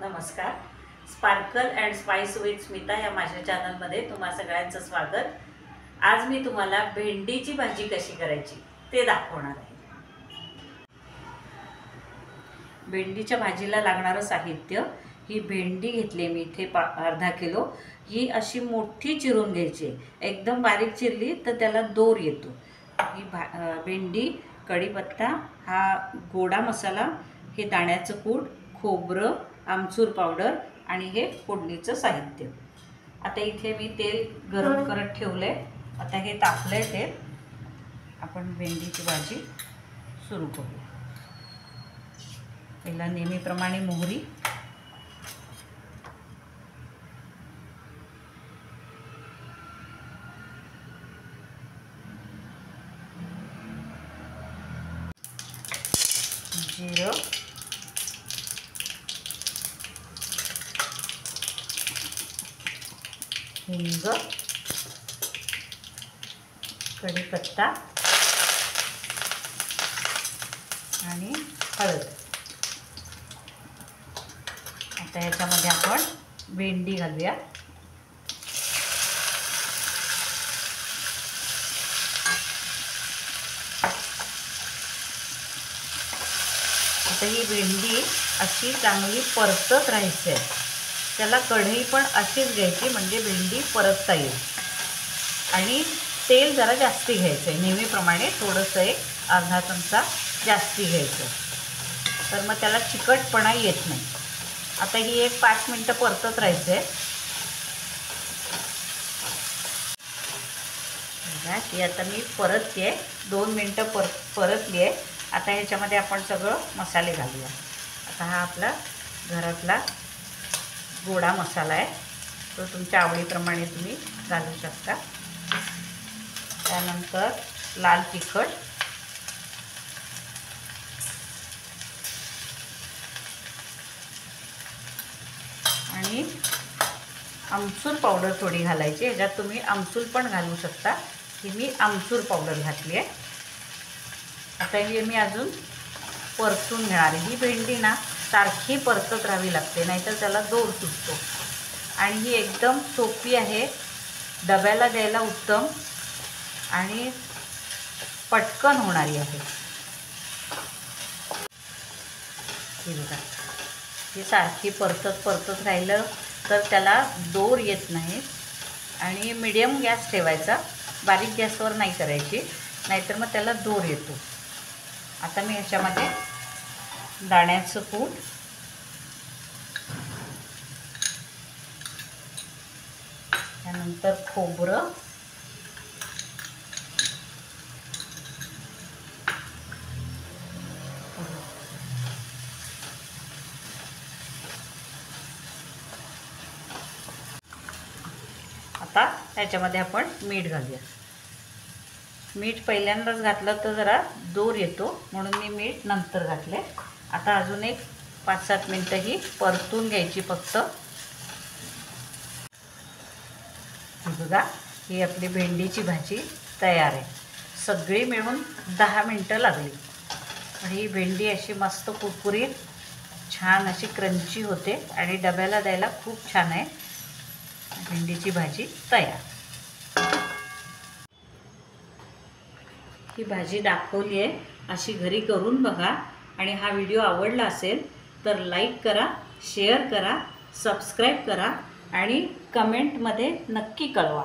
नमस्कार. Sparkle and spice with Smita या माझ्या चॅनलमध्ये तुम्हा सगळ्यांचं स्वागत. आज मी तुम्हाला भेंडीची भाजी कशी करायची ते दाखवणार आहे. भेंडीच्या भाजीला लागणारं साहित्य, ही भेंडी घेतली मी इथे अर्धा किलो. ही अशी मोठी चिरून घ्यायची. एकदम बारीक चिरली तर त्याला दोर येतो. ही भेंडी, कढीपत्ता, हा गोडा मसाला, हे दाण्याचं कूट, खोबरं, आमचूर पावडर आणि हे फोडणीचं साहित्य. आता इथे मी तेल गरम करत ठेवले. आता हे तापलंय तेल. आपण भेंडीची भाजी सुरू करूया. पहिला नेहमीप्रमाणे मोहरी, जिरं, हिंग, कढीपत्ता आणि हळद. आता ह्याच्यामध्ये आपण भेंडी घालूया. आता ही भेंडी अशी चांगली परतत राहायची आहे. त्याला कढई पण अशीच घ्यायची म्हणजे भेंडी परतता येईल. आणि तेल जरा जास्ती घ्यायचं आहे. नेहमीप्रमाणे थोडंसं एक अर्धा चमचा जास्ती घ्यायचं, तर मग त्याला चिकटपणा येत नाही. आता ही एक 5 मिनटं परतत राहायचं आहे. ही आता मी परतते. 2 मिनटं परतली आहे. आता ह्याच्यामध्ये आपण सगळं मसाले घालूया. आता हा आपला घरातला गोडा मसाला आहे, तो तुमच्या आवडीप्रमाणे तुम्ही घालू शकता. त्यानंतर लाल तिखट, आणि आमचूर पावडर थोडी घालायची. ह्याच्यात तुम्ही आमचूर पण घालू शकता. ही मी आमचूर पावडर घातली आहे. आता ही मी अजून परतून घेणार आहे. ही भेंडी ना सारखी परतत राहावी लागते, नाहीतर त्याला दोर सुटतो. आणि ही एकदम सोपी आहे, डब्याला द्यायला उत्तम आणि पटकन होणारी आहे. ही बघा, ही सारखी परतत राहिलं तर त्याला दोर येत नाही. आणि मीडियम गॅस ठेवायचा, बारीक गॅसवर नाही करायची, नाहीतर मग त्याला दोर येतो. आता मी ह्याच्यामध्ये दाण्याचं कूट, त्यानंतर खोबरं, आता ह्याच्यामध्ये आपण मीठ घालूया. मीठ पहिल्यांदाच घातलं तर जरा दोर येतो, म्हणून मी मीठ नंतर घातले. आता अजून एक 5-7 मिनटं ही परतून घ्यायची फक्त. बघा, ही आपली भेंडीची भाजी तयार आहे. सगळी मिळून 10 मिनटं लागली. ही भेंडी अशी मस्त कुरकुरीत, छान अशी क्रंची होते आणि डब्याला द्यायला खूप छान आहे. भेंडीची भाजी तयार. ही भाजी दाखवली आहे, अशी घरी करून बघा. आणि हा व्हिडिओ आवडला असेल तर लाईक करा, शेअर करा, सबस्क्राईब करा आणि कमेंटमध्ये नक्की कळवा.